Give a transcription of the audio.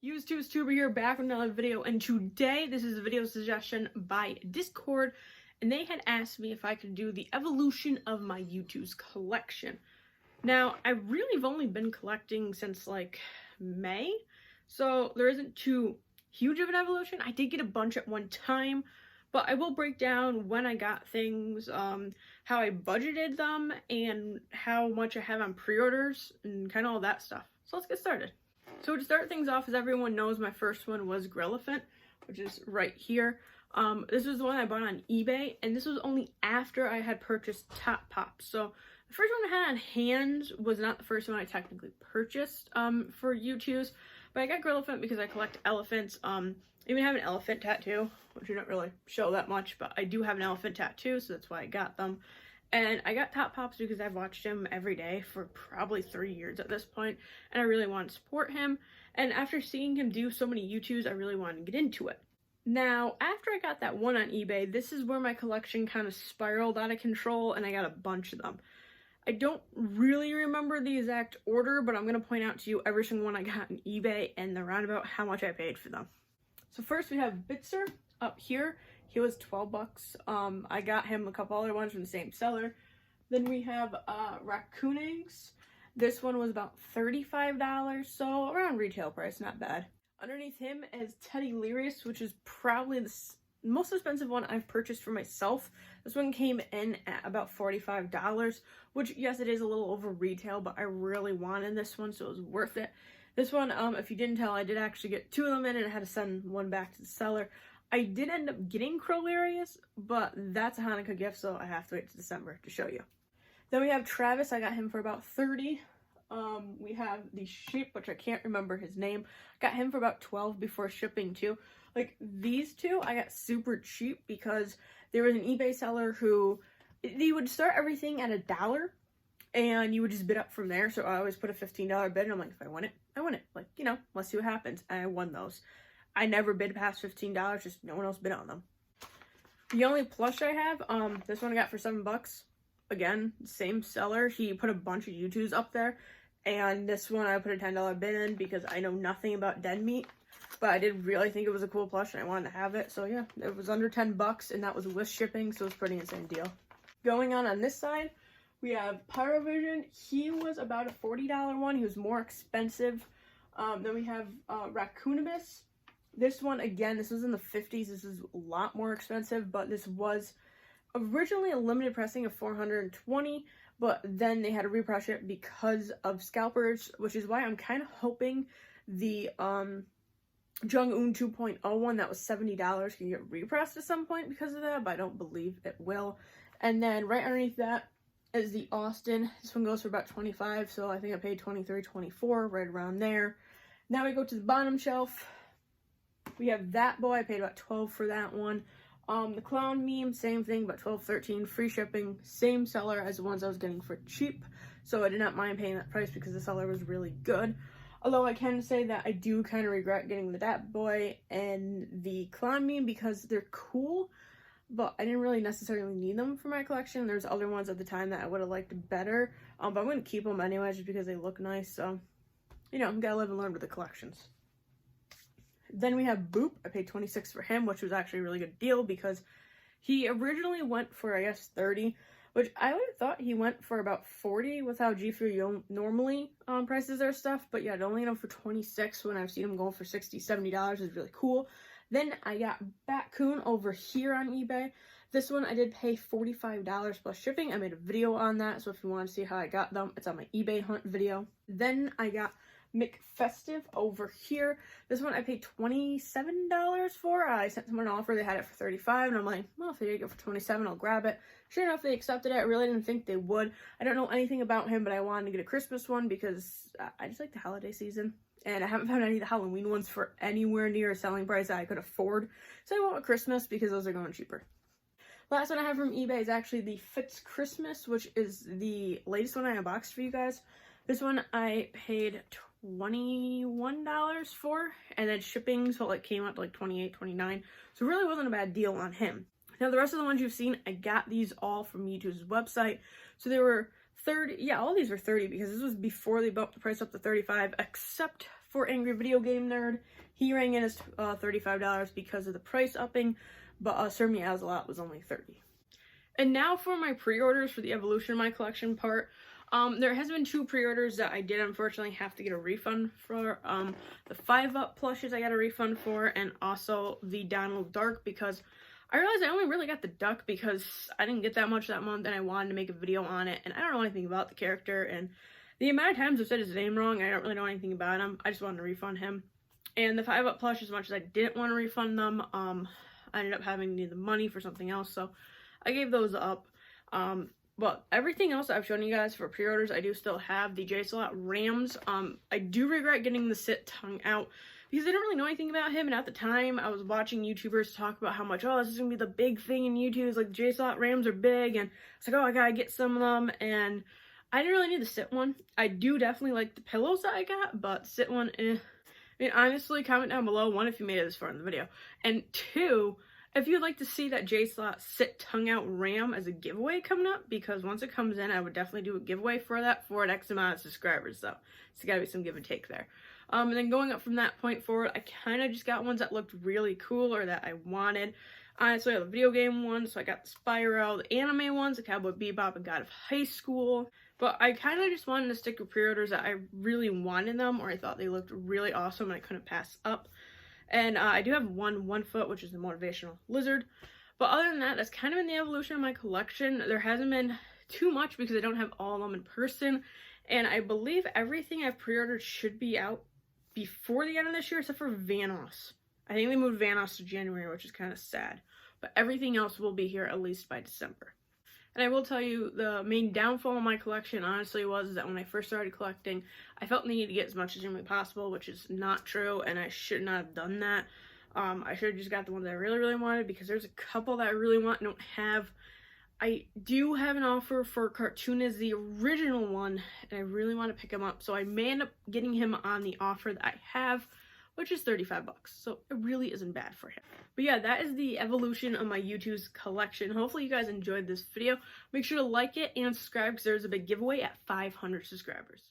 Youtooz tuber here, back with another video, and today this is a video suggestion by Discord, and they had asked me if I could do the evolution of my Youtooz collection. Now, I really have only been collecting since like May, so there isn't too huge of an evolution. I did get a bunch at one time, but I will break down when I got things, how I budgeted them, and how much I have on pre-orders, and kind of all that stuff. So let's get started. So to start things off, as everyone knows, my first one was Grillaphant, which is right here. This was the one I bought on eBay, and this was only after I had purchased Top Pops. So the first one I had on hand was not the first one I technically purchased for Youtooz, but I got Grillaphant because I collect elephants. I even have an elephant tattoo, which I don't really show that much, but I do have an elephant tattoo, so that's why I got them. And I got Top Pops because I've watched him every day for probably 3 years at this point, and I really want to support him. And after seeing him do so many Youtooz, I really wanted to get into it. Now, after I got that one on eBay, this is where my collection kind of spiraled out of control, and I got a bunch of them. I don't really remember the exact order, but I'm going to point out to you every single one I got on eBay and the roundabout how much I paid for them. So first we have Bitzer up here. He was 12 bucks. I got him a couple other ones from the same seller. Then we have Racoonabus. This one was about $35, so around retail price, not bad. Underneath him is Lyrius, which is probably the most expensive one I've purchased for myself. This one came in at about $45, which, yes, it is a little over retail, but I really wanted this one, so it was worth it. This one, if you didn't tell, I did actually get 2 of them in, and I had to send one back to the seller. I did end up getting Lyrius, but that's a Hanukkah gift, so I have to wait to December to show you. Then we have Travis. I got him for about $30. We have the sheep, which I can't remember his name. Got him for about $12 before shipping too. Like these two, I got super cheap because there was an eBay seller who he would start everything at $1, and you would just bid up from there. So I always put a $15 bid, and I'm like, if I win it, I win it. Like, you know, let's see what happens. And I won those. I never bid past $15, just no one else bid on them. The only plush I have, this one I got for $7. Again, same seller. He put a bunch of Youtooz up there, and this one I put a $10 bid in because I know nothing about dead meat, but I did really think it was a cool plush and I wanted to have it. So yeah, it was under $10, and that was with shipping, so it was a pretty insane deal. Going on this side, we have Pyrovision. He was about a $40 one. He was more expensive. Then we have Racoonabus. This one, again, this was in the 50s. This is a lot more expensive, but this was originally a limited pressing of 420, but then they had to repress it because of scalpers, which is why I'm kind of hoping the Jung-Un 2.0 one that was $70 can get repressed at some point because of that, but I don't believe it will. And then right underneath that is the Austin. This one goes for about $25, so I think I paid $23, $24, right around there. Now we go to the bottom shelf. We have that boy. I paid about $12 for that one. The clown meme, same thing, but $12, $13, free shipping, same seller as the ones I was getting for cheap. So I did not mind paying that price because the seller was really good. Although I can say that I do kind of regret getting the Dat Boy and the clown meme because they're cool, but I didn't really necessarily need them for my collection. There's other ones at the time that I would have liked better, but I'm going to keep them anyway just because they look nice. So, you know, I'm gotta live and learn with the collections. Then we have Boop. I paid $26 for him, which was actually a really good deal because he originally went for, I guess, $30, which I would have thought he went for about $40 with how G Fury normally prices their stuff. But yeah, to only get him for $26 when I've seen him going for $60, $70 is really cool. Then I got Raccoon over here on eBay. This one I did pay $45 plus shipping. I made a video on that, so if you want to see how I got them, it's on my eBay hunt video. Then I got McFestive over here. This one I paid $27 for. I sent someone an offer. They had it for $35, and I'm like, well, if they get it for $27, I'll grab it. Sure enough, they accepted it. I really didn't think they would. I don't know anything about him, but I wanted to get a Christmas one because I just like the holiday season, and I haven't found any of the Halloween ones for anywhere near a selling price that I could afford. So I went with Christmas because those are going cheaper. Last one I have from eBay is actually the Fitz Christmas, which is the latest one I unboxed for you guys. This one I paid $21 for, and then shipping, so it came out to like $28, $29, so it really wasn't a bad deal on him. Now the rest of the ones you've seen, I got these all from Youtube's website, so they were 30, yeah, all these were 30 because this was before they bumped the price up to 35, except for Angry Video Game Nerd. He rang in as $35 because of the price upping, but Serve Me As a Lot was only $30. And now for my pre-orders for the evolution of my collection part. There has been 2 pre-orders that I did unfortunately have to get a refund for. The 5-Up plushes I got a refund for, and also the Donald Duck, because I realized I only really got the duck because I didn't get that much that month and I wanted to make a video on it, and I don't know anything about the character, and the amount of times I've said his name wrong, I don't really know anything about him. I just wanted to refund him. And the 5-Up plush, as much as I didn't want to refund them, I ended up having to need the money for something else, so I gave those up. But everything else I've shown you guys for pre-orders, I do still have. The J-Slot Rams, I do regret getting the Sit Tongue out because I didn't really know anything about him, and at the time I was watching YouTubers talk about how much, oh, this is going to be the big thing in Youtooz, like the J-Slot Rams are big, and it's like, oh, I gotta get some of them, and I didn't really need the Sit one. I do definitely like the pillows that I got, but Sit one, I mean, honestly, comment down below, 1, if you made it this far in the video, and 2, if you'd like to see that J-Slot Sit Tongue Out Ram as a giveaway coming up, because once it comes in, I would definitely do a giveaway for that for an X amount of subscribers, so it's gotta be some give and take there. And then going up from that point forward, I kind of just got ones that looked really cool or that I wanted. Honestly, I have the video game ones, so I got the Spyro, the anime ones, the Cowboy Bebop and God of High School. But I kind of just wanted to stick with pre-orders that I really wanted them, or I thought they looked really awesome and I couldn't pass up. And I do have one foot, which is the Motivational Lizard. But other than that, that's kind of been the evolution of my collection. There hasn't been too much because I don't have all of them in person. And I believe everything I've pre-ordered should be out before the end of this year, except for Vanoss. I think they moved Vanoss to January, which is kind of sad. But everything else will be here at least by December. And I will tell you, the main downfall of my collection, honestly, was that when I first started collecting, I felt the need to get as much as humanly possible, which is not true, and I should not have done that. I should have just got the ones that I really, really wanted, because there's a couple that I really want and don't have. I do have an offer for Cartooniz, the original one, and I really want to pick him up, so I may end up getting him on the offer that I have, which is $35, so it really isn't bad for him. But yeah, that is the evolution of my Youtooz collection. Hopefully you guys enjoyed this video. Make sure to like it and subscribe because there's a big giveaway at 500 subscribers.